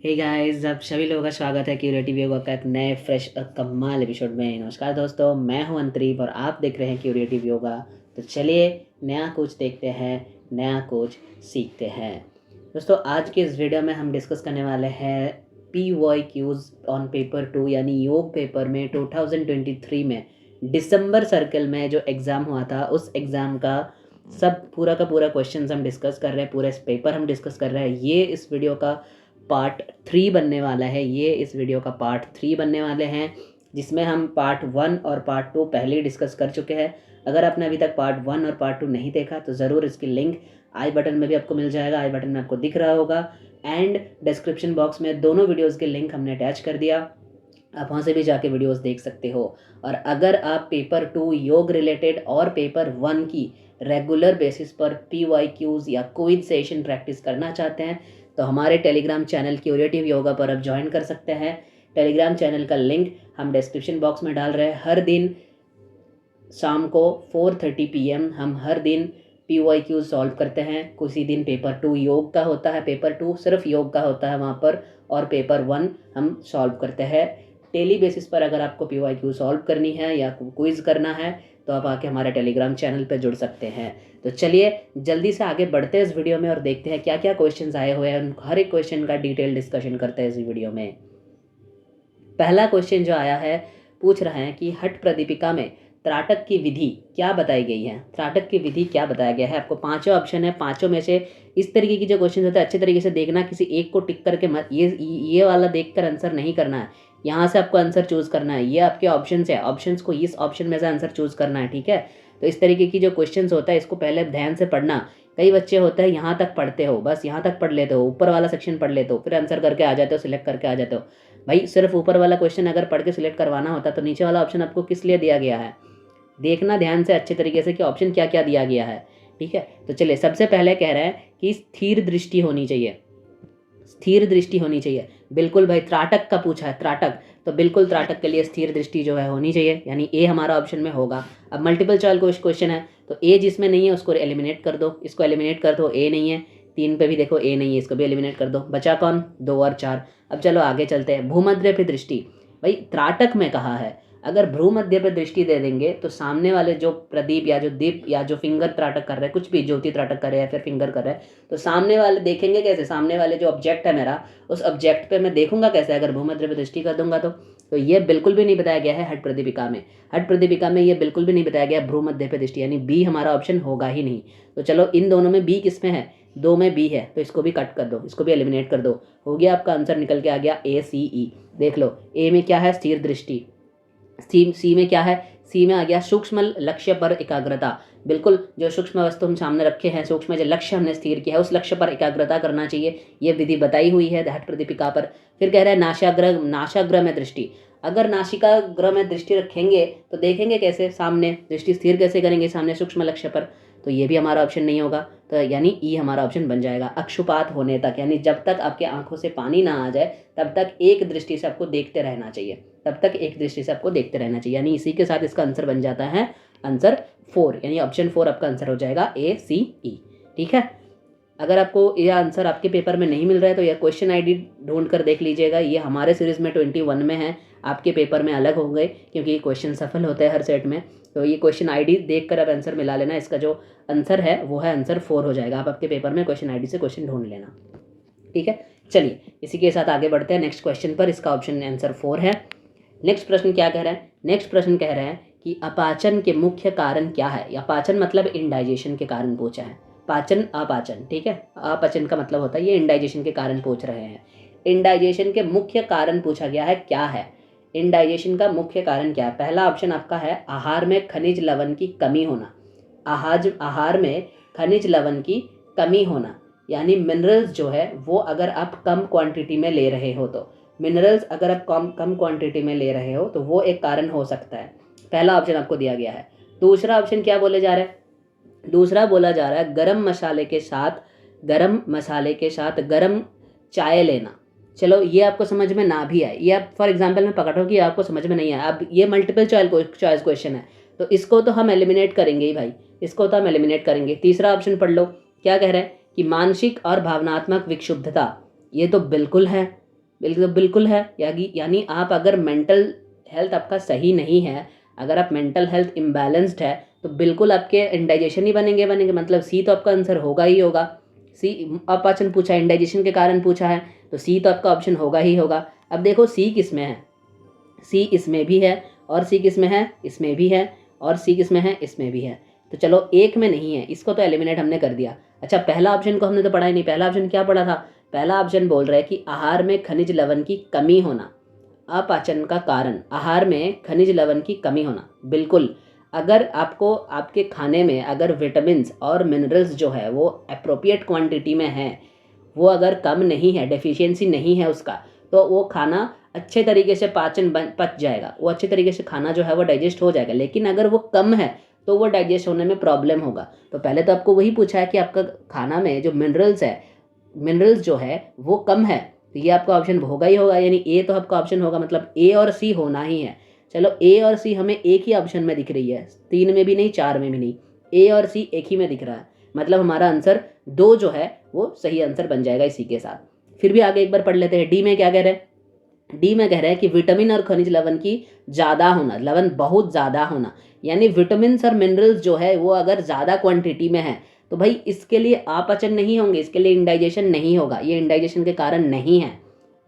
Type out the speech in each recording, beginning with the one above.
Hey guys, आप सभी लोगों का स्वागत है क्यूरेटिव योगा का एक नए फ्रेश और कमाल एपिसोड में। नमस्कार दोस्तों, मैं हूं अंतरीप और आप देख रहे हैं क्यूरेटिव योगा। तो चलिए नया कुछ देखते हैं, नया कुछ सीखते हैं। दोस्तों, आज के इस वीडियो में हम डिस्कस करने वाले हैं PYQs ऑन पेपर 2 यानी योग पेपर में 2023 में दिसंबर सर्कल में जो एग्ज़ाम हुआ था उस एग्ज़ाम का सब पूरा का पूरा क्वेश्चन हम डिस्कस कर रहे हैं, पूरा पेपर हम डिस्कस कर रहे हैं। ये इस वीडियो का पार्ट 3 बनने वाला है। ये इस वीडियो का पार्ट 3 बनने वाले हैं, जिसमें हम पार्ट 1 और पार्ट 2 पहले ही डिस्कस कर चुके हैं। अगर आपने अभी तक पार्ट 1 और पार्ट 2 नहीं देखा तो ज़रूर इसकी लिंक आई बटन में भी आपको मिल जाएगा, आई बटन में आपको दिख रहा होगा, एंड डिस्क्रिप्शन बॉक्स में दोनों वीडियोज़ के लिंक हमने अटैच कर दिया। आप वहाँ से भी जाके वीडियोस देख सकते हो। और अगर आप पेपर 2 योग रिलेटेड और पेपर 1 की रेगुलर बेसिस पर PYQs या क्विज सेशन प्रैक्टिस करना चाहते हैं तो हमारे टेलीग्राम चैनल क्यूरेटिव योगा पर आप ज्वाइन कर सकते हैं। टेलीग्राम चैनल का लिंक हम डिस्क्रिप्शन बॉक्स में डाल रहे हैं। हर दिन शाम को 4:30 PM हम हर दिन PYQ सॉल्व करते हैं। किसी दिन पेपर 2 योग का होता है, पेपर 2 सिर्फ योग का होता है वहाँ पर, और पेपर 1 हम सॉल्व करते हैं डेली बेसिस पर। अगर आपको PYQ सॉल्व करनी है या क्विज करना है तो आप आके हमारे टेलीग्राम चैनल पर जुड़ सकते हैं। तो चलिए जल्दी से आगे बढ़ते हैं इस वीडियो में और देखते हैं क्या क्या क्वेश्चंस आए हुए हैं। हर एक क्वेश्चन का डिटेल डिस्कशन करते हैं इस वीडियो में। पहला क्वेश्चन जो आया है, पूछ रहे हैं कि हठ प्रदीपिका में त्राटक की विधि क्या बताई गई है। त्राटक की विधि क्या बताया गया है। आपको पांचों ऑप्शन है, पांचों में से इस तरीके की जो क्वेश्चन होते हैं अच्छे तरीके से देखना, किसी एक को टिक करके मत, ये वाला देखकर आंसर नहीं करना है। यहाँ से आपको आंसर चूज करना है। ये आपके ऑप्शन है, ऑप्शन को इस ऑप्शन में से आंसर चूज करना है, ठीक है। तो इस तरीके की जो क्वेश्चन होता है इसको पहले ध्यान से पढ़ना। कई बच्चे होते हैं यहाँ तक पढ़ते हो, बस यहाँ तक पढ़ लेते हो, ऊपर वाला सेक्शन पढ़ लेते हो, फिर आंसर करके आ जाते हो, सिलेक्ट करके आ जाते हो। भाई सिर्फ ऊपर वाला क्वेश्चन अगर पढ़ के सिलेक्ट करवाना होता तो नीचे वाला ऑप्शन आपको किस लिए दिया गया है। देखना ध्यान से अच्छे तरीके से कि ऑप्शन क्या क्या दिया गया है, ठीक है। तो चलिए सबसे पहले कह रहे हैं कि स्थिर दृष्टि होनी चाहिए। स्थिर दृष्टि होनी चाहिए, बिल्कुल भाई। त्राटक का पूछा है, त्राटक, तो बिल्कुल त्राटक के लिए स्थिर दृष्टि जो है होनी चाहिए, यानी ए हमारा ऑप्शन में होगा। अब मल्टीपल चॉइस क्वेश्चन है तो ए जिसमें नहीं है उसको एलिमिनेट कर दो, इसको एलिमिनेट कर दो, ए नहीं है। 3 पे भी देखो ए नहीं है, इसको भी एलिमिनेट कर दो। बचा कौन, 2 और 4। अब चलो आगे चलते हैं। भूमध्य पे दृष्टि, भाई त्राटक में कहा है अगर भ्रूमध्य पे दृष्टि दे देंगे तो सामने वाले जो प्रदीप या जो दीप या जो फिंगर त्राटक कर रहे हैं, कुछ भी ज्योति त्राटक कर रहे हैं या फिर फिंगर कर रहे हैं, तो सामने वाले देखेंगे कैसे। सामने वाले जो ऑब्जेक्ट है मेरा, उस ऑब्जेक्ट पे मैं देखूंगा कैसे अगर भूमध्य पे दृष्टि कर दूंगा तो ये बिल्कुल भी नहीं बताया गया है हठ प्रदीपिका में। हठ प्रदीपिका में ये बिल्कुल भी नहीं बताया गया भ्रूमध्य पे दृष्टि, यानी बी हमारा ऑप्शन होगा ही नहीं। तो चलो इन दोनों में बी किस में है, 2 में बी है, तो इसको भी कट कर दो, इसको भी एलिमिनेट कर दो। हो गया, आपका आंसर निकल के आ गया ACE। देख लो ए में क्या है, स्थिर दृष्टि। सी में क्या है, सी में आ गया सूक्ष्म लक्ष्य पर एकाग्रता। बिल्कुल, जो सूक्ष्म वस्तु हम सामने रखे हैं, सूक्ष्म जो लक्ष्य हमने स्थिर किया है उस लक्ष्य पर एकाग्रता करना चाहिए, ये विधि बताई हुई है हठ प्रदीपिका पर। फिर कह रहा है नासाग्र में दृष्टि। अगर नासिका ग्रह में दृष्टि रखेंगे तो देखेंगे कैसे, सामने दृष्टि स्थिर कैसे करेंगे सामने सूक्ष्म लक्ष्य पर, तो ये भी हमारा ऑप्शन नहीं होगा। तो यानी ई हमारा ऑप्शन बन जाएगा। अक्षुपात होने तक, यानी जब तक आपके आंखों से पानी ना आ जाए तब तक एक दृष्टि से आपको देखते रहना चाहिए, तब तक एक दृष्टि से आपको देखते रहना चाहिए। यानी इसी के साथ इसका आंसर बन जाता है आंसर 4, यानी ऑप्शन 4 आपका आंसर हो जाएगा ACE, ठीक है। अगर आपको यह आंसर आपके पेपर में नहीं मिल रहा है तो यह क्वेश्चन ID ढूंढ कर देख लीजिएगा। ये हमारे सीरीज में 21 में है, आपके पेपर में अलग होंगे क्योंकि क्वेश्चन सफल होते हैं हर सेट में। तो ये क्वेश्चन ID देख कर आप आंसर मिला लेना। इसका जो आंसर है वो है आंसर 4 हो जाएगा। आप आपके पेपर में क्वेश्चन ID से क्वेश्चन ढूंढ लेना, ठीक है। चलिए इसी के साथ आगे बढ़ते हैं नेक्स्ट क्वेश्चन पर। इसका ऑप्शन आंसर 4 है। नेक्स्ट प्रश्न क्या कह रहे हैं, नेक्स्ट प्रश्न कह रहे हैं कि अपाचन के मुख्य कारण क्या है। अपाचन मतलब इंडाइजेशन के कारण पूछा है। पाचन अपाचन, ठीक है। अपाचन का मतलब होता है ये इंडाइजेशन के कारण पूछ रहे हैं। इंडाइजेशन के मुख्य कारण पूछा गया है, क्या है इंडाइजेशन का मुख्य कारण क्या है। पहला ऑप्शन आपका है आहार में खनिज लवण की कमी होना। आहार में खनिज लवण की कमी होना, यानी मिनरल्स जो है वो अगर आप कम क्वांटिटी में ले रहे हो, तो मिनरल्स अगर आप कम क्वांटिटी में ले रहे हो तो वो एक कारण हो सकता है। पहला ऑप्शन आपको दिया गया है। दूसरा ऑप्शन क्या बोले जा रहा है, दूसरा बोला जा रहा है गरम मसाले के साथ गरम चाय लेना। चलो ये आपको समझ में ना भी आए, ये आप फॉर एग्जांपल मैं पकड़ रहा हूँ कि आपको समझ में नहीं आया। अब ये मल्टीपल चॉइस क्वेश्चन है तो इसको तो हम एलिमिनेट करेंगे ही भाई, इसको तो हम एलिमिनेट करेंगे। तीसरा ऑप्शन पढ़ लो, क्या कह रहे हैं कि मानसिक और भावनात्मक विक्षुब्धता, ये तो बिल्कुल है, बिल्कुल बिल्कुल है। यानी आप अगर मेंटल हेल्थ आपका सही नहीं है, अगर आप मेंटल हेल्थ इम्बैलेंस्ड है, तो बिल्कुल आपके इंडाइजेशन ही बनेंगे। मतलब सी तो आपका आंसर होगा ही होगा। सी अपाचन पूछा है, इंडाइजेशन के कारण पूछा है, तो सी तो आपका ऑप्शन होगा ही होगा। अब देखो सी किस में है, सी इसमें भी है, और सी किस में है, इसमें भी है, और सी किस में है, इसमें भी है। तो चलो एक में नहीं है, इसको तो एलिमिनेट हमने कर दिया। अच्छा, पहला ऑप्शन को हमने तो पढ़ा ही नहीं। पहला ऑप्शन क्या पढ़ा था? पहला ऑप्शन बोल रहा है कि आहार में खनिज लवण की कमी होना अपाचन का कारण, आहार में खनिज लवण की कमी होना। बिल्कुल, अगर आपको आपके खाने में अगर विटामिन और मिनरल्स जो है वो अप्रोप्रिएट क्वांटिटी में है, वो अगर कम नहीं है, डेफिशिएंसी नहीं है उसका, तो वो खाना अच्छे तरीके से पच जाएगा, वो अच्छे तरीके से खाना जो है वो डाइजेस्ट हो जाएगा। लेकिन अगर वो कम है तो वो डाइजेस्ट होने में प्रॉब्लम होगा। तो पहले तो आपको वही पूछा है कि आपका खाना में जो मिनरल्स जो है वो कम है, तो ये आपका ऑप्शन होगा ही होगा, यानी ए तो आपका ऑप्शन होगा, मतलब ए और सी होना ही है। चलो ए और सी हमें एक ही ऑप्शन में दिख रही है, 3 में भी नहीं, 4 में भी नहीं, ए और सी एक ही में दिख रहा है, मतलब हमारा आंसर 2 जो है वो सही आंसर बन जाएगा इसी के साथ। फिर भी आगे एक बार पढ़ लेते हैं, डी में क्या कह रहे हैं? डी में कह रहे हैं कि विटामिन और खनिज लवण की ज़्यादा होना, लवण बहुत ज़्यादा होना, यानी विटामिन और मिनरल्स जो है वो अगर ज़्यादा क्वांटिटी में है तो भाई इसके लिए अपचन नहीं होंगे, इसके लिए इंडाइजेशन नहीं होगा, ये इंडाइजेशन के कारण नहीं है।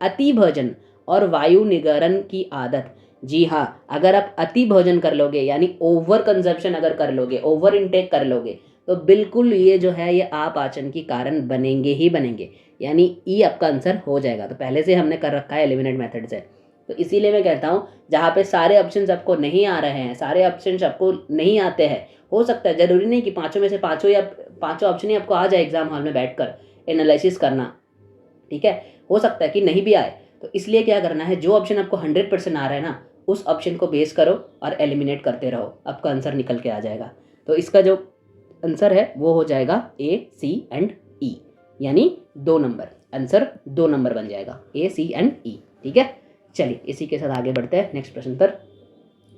अति भोजन और वायु निगरण की आदत, जी हाँ, अगर आप अति भोजन कर लोगे यानी ओवर कंजप्शन अगर कर लोगे, ओवर इनटेक कर लोगे, तो बिल्कुल ये जो है ये अपाचन की कारण बनेंगे ही बनेंगे, यानी ई आपका आंसर हो जाएगा। तो पहले से हमने कर रखा है एलिमिनेट मेथड से। तो इसीलिए मैं कहता हूँ जहाँ पे सारे ऑप्शंस आपको नहीं आ रहे हैं, सारे ऑप्शंस आपको नहीं आते हैं, हो सकता है, जरूरी नहीं कि पाँचों में से पाँचों या पाँचों ऑप्शन ही आपको आ जाए एग्जाम हॉल में बैठकर एनालिसिस करना, ठीक है, हो सकता है कि नहीं भी आए। तो इसलिए क्या करना है, जो ऑप्शन आपको 100% आ रहा है ना, उस ऑप्शन को बेस करो और एलिमिनेट करते रहो, आपका आंसर निकल के आ जाएगा। तो इसका जो आंसर है वो हो जाएगा ए, सी एंड ई, यानी 2 नंबर, आंसर 2 नंबर बन जाएगा, ए, सी एंड ई, ठीक है। चलिए इसी के साथ आगे बढ़ते हैं नेक्स्ट प्रश्न पर।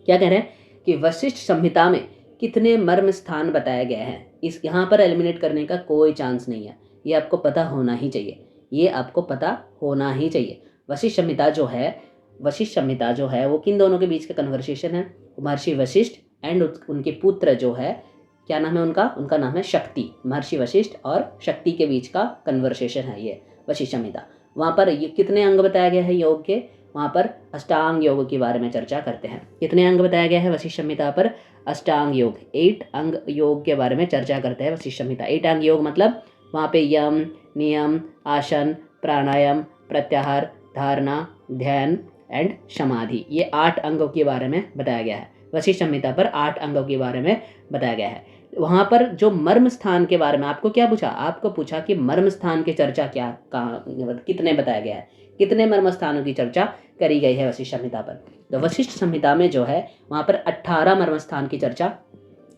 क्या कह रहे हैं कि वशिष्ठ संहिता में कितने मर्म स्थान बताया गया है? इस यहाँ पर एलिमिनेट करने का कोई चांस नहीं है, ये आपको पता होना ही चाहिए, ये आपको पता होना ही चाहिए। वशिष्ठ संहिता जो है वो किन दोनों के बीच का कन्वर्सेशन है? महर्षि वशिष्ठ एंड उनके पुत्र जो है, क्या नाम है उनका नाम है शक्ति। महर्षि वशिष्ठ और शक्ति के बीच का कन्वर्सेशन है ये वशिष्ठ संहिता। वहाँ पर ये कितने अंग बताया गया है योग के? वहाँ पर अष्टांग योग के बारे में चर्चा करते हैं। कितने अंग बताया गया है वशिष्ठ संहिता पर? अष्टांग योग, 8 अंग योग के बारे में चर्चा करते हैं वशिष्ठ संहिता। 8 अंग योग मतलब वहाँ पे यम, नियम, आसन, प्राणायाम, प्रत्याहार, धारणा, ध्यान एंड समाधि, ये 8 अंगों के बारे में बताया गया है। वशिष्ठ संहिता पर 8 अंगों के बारे में बताया गया है। वहाँ पर जो मर्म स्थान के बारे में आपको क्या पूछा? आपको पूछा कि मर्म स्थान की चर्चा कितने बताया गया है, कितने मर्म स्थानों की चर्चा करी गई है वशिष्ठ संहिता पर? तो वशिष्ठ संहिता में जो है वहाँ पर 18 मर्म स्थान की चर्चा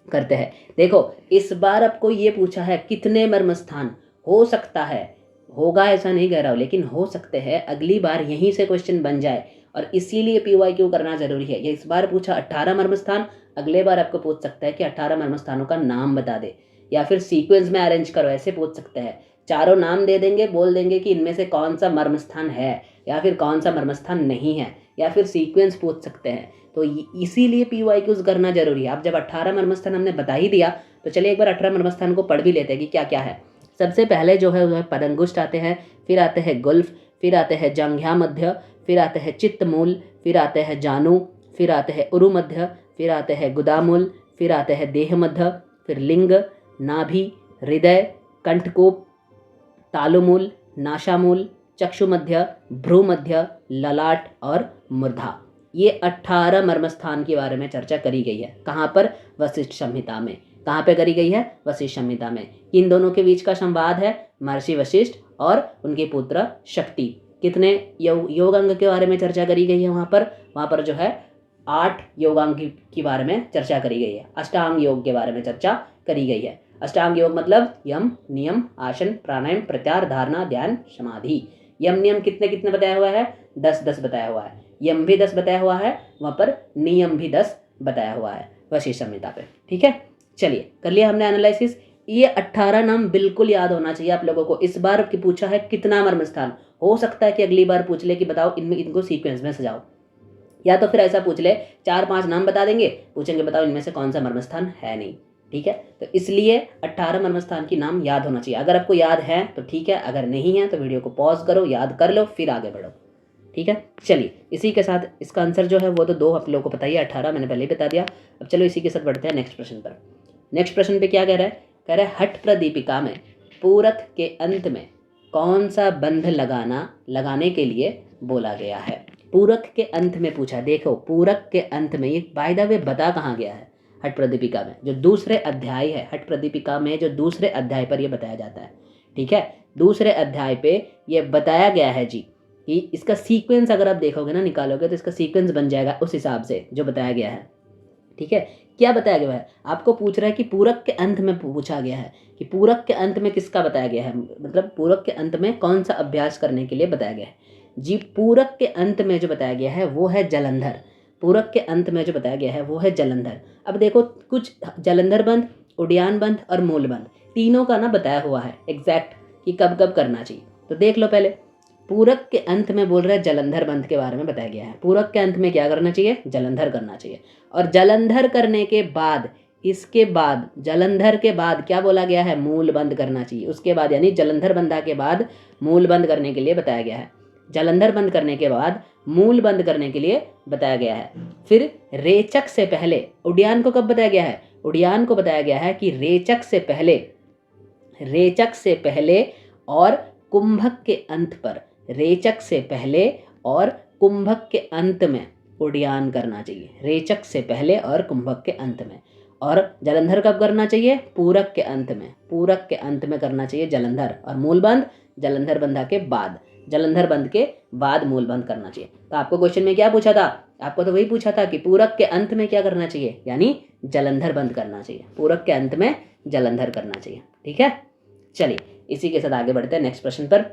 करते हैं। देखो इस बार आपको ये पूछा है कितने मर्म स्थान, हो सकता है, होगा ऐसा नहीं कह रहा हूँ, लेकिन हो सकते हैं अगली बार यहीं से क्वेश्चन बन जाए, और इसीलिए PYQ करना जरूरी है। ये इस बार पूछा 18 मर्म स्थान, अगले बार आपको पूछ सकता है कि 18 मर्म स्थानों का नाम बता दे, या फिर सीक्वेंस में अरेंज करो, ऐसे पूछ सकते हैं। चारों नाम दे देंगे, बोल देंगे कि इनमें से कौन सा मर्म स्थान है या फिर कौन सा मर्म स्थान नहीं है, या फिर सीक्वेंस पूछ सकते हैं। तो इसीलिए PYQs करना जरूरी है। आप जब 18 मर्म स्थान हमने बता ही दिया, तो चलिए एक बार 18 मर्म स्थान को पढ़ भी लेते हैं कि क्या क्या है। सबसे पहले जो है वह पदंगुष्ठ आते हैं, फिर आते हैं गुल्फ, फिर आते हैं जंघ्या मध्य, फिर आते हैं चित्तमूल, फिर आते हैं जानू, फिर आते हैं उरु मध्य, फिर आते हैं गुदामूल, फिर आते हैं देह मध्य, फिर लिंग, नाभि, हृदय, कंठकूप, तालुमूल, नाशामूल, चक्षु मध्य, भ्रू मध्य, ललाट और मूर्धा। ये 18 मर्मस्थान के बारे में चर्चा करी गई है। कहाँ पर? वशिष्ठ संहिता में। कहाँ पे करी गई है? वशिष्ठ संहिता में। किन दोनों के बीच का संवाद है? महर्षि वशिष्ठ और उनके पुत्र शक्ति। कितने योग अंग के बारे में चर्चा करी गई है वहाँ पर जो है 8 योगांग के बारे में चर्चा करी गई है। अष्टांग योग के बारे में चर्चा करी गई है। अष्टांग योग मतलब यम, नियम, आसन, प्राणायाम, प्रत्याहार, धारणा, ध्यान, समाधि। यम नियम कितने कितने बताया हुआ है? 10 बताया हुआ है। यम भी 10 बताया हुआ है, वहाँ पर नियम भी 10 बताया हुआ है वशिष्ठ संहिता पे, ठीक है। चलिए कर लिया हमने एनालिसिस। ये 18 नाम बिल्कुल याद होना चाहिए आप लोगों को। इस बार की पूछा है कितना मर्म स्थान, हो सकता है कि अगली बार पूछ ले कि बताओ इनमें, इनको सीक्वेंस में सजाओ, या तो फिर ऐसा पूछ ले 4-5 नाम बता देंगे, पूछेंगे बताओ इनमें से कौन सा मर्म स्थान है नहीं। ठीक है, तो इसलिए 18 मर्म स्थान की नाम याद होना चाहिए। अगर आपको याद है तो ठीक है, अगर नहीं है तो वीडियो को पॉज करो, याद कर लो, फिर आगे बढ़ो। ठीक है, चलिए इसी के साथ इसका आंसर जो है वो तो 2 आप लोगों को पता ही है, 18 मैंने पहले ही बता दिया। अब चलो इसी के साथ बढ़ते हैं नेक्स्ट प्रश्न पर। नेक्स्ट प्रश्न पे क्या कह रहा है, कह रहा है हठ प्रदीपिका में पूरक के अंत में कौन सा बंध लगाने के लिए बोला गया है। पूरक के अंत में पूछा, देखो पूरक के अंत में, ये बाय द वे बता कहाँ गया है, हठ प्रदीपिका में, जो दूसरे अध्याय है, हठ प्रदीपिका में जो दूसरे अध्याय पर यह बताया जाता है। ठीक है, दूसरे अध्याय पे ये बताया गया है जी, कि इसका सीक्वेंस अगर आप देखोगे ना, निकालोगे तो इसका सीक्वेंस बन जाएगा उस हिसाब से जो बताया गया है। ठीक है, क्या बताया गया है, आपको पूछ रहा है कि पूरक के अंत में पूछा गया है कि पूरक के अंत में किसका बताया गया है, मतलब पूरक के अंत में कौन सा अभ्यास करने के लिए बताया गया है जी। पूरक के अंत में जो बताया गया है वो है जलंधर। पूरक के अंत में जो बताया गया है वो है जलंधर। अब देखो कुछ जलंधर बंध, उड्डयन बंध और मूल बंध, तीनों का ना बताया हुआ है एग्जैक्ट कि कब कब करना चाहिए। तो देख लो पहले, पूरक के अंत में बोल रहा है जलंधर बंध के बारे में बताया गया है। पूरक के अंत में क्या करना चाहिए, जलंधर करना चाहिए। और जलंधर करने के बाद, इसके बाद जलंधर के बाद क्या बोला गया है, मूल बंद करना चाहिए। उसके बाद यानी जलंधर बंधा के बाद मूल बंद करने के लिए बताया गया है। जलंधर बंद करने के बाद मूल बंद करने के लिए बताया गया है। फिर रेचक से पहले, उड्डयन को कब बताया गया है, उड्डयन को बताया गया है कि रेचक से पहले और कुंभक के अंत पर, रेचक से पहले और कुंभक के अंत में उड्डयन करना चाहिए। रेचक से पहले और कुंभक के अंत में। और जलंधर कब करना चाहिए, पूरक के अंत में, पूरक के अंत में करना चाहिए जलंधर। और मूल बंद जलंधर बंधा के बाद, जलंधर बंध के बाद मूल बंद करना चाहिए। तो आपको क्वेश्चन में क्या पूछा था, आपको तो वही पूछा था कि पूरक के अंत में क्या करना चाहिए, यानी जलंधर बंद करना चाहिए। पूरक के अंत में जलंधर करना चाहिए। ठीक है, चलिए इसी के साथ आगे बढ़ते हैं नेक्स्ट प्रश्न पर।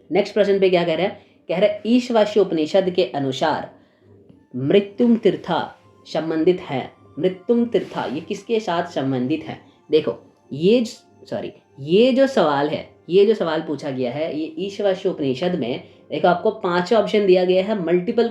नेक्स्ट प्रश्न पे क्या कह रहा है, कह रहा है ईशावास्य उपनिषद के अनुसार मृत्युम तीर्था संबंधित है। मृत्युम तीर्था ये किसके साथ संबंधित है। देखो ये जो सवाल है, ये जो सवाल पूछा गया है, ये ईशावास्य उपनिषद में, देखो आपको 5 ऑप्शन दिया गया है, मल्टीपल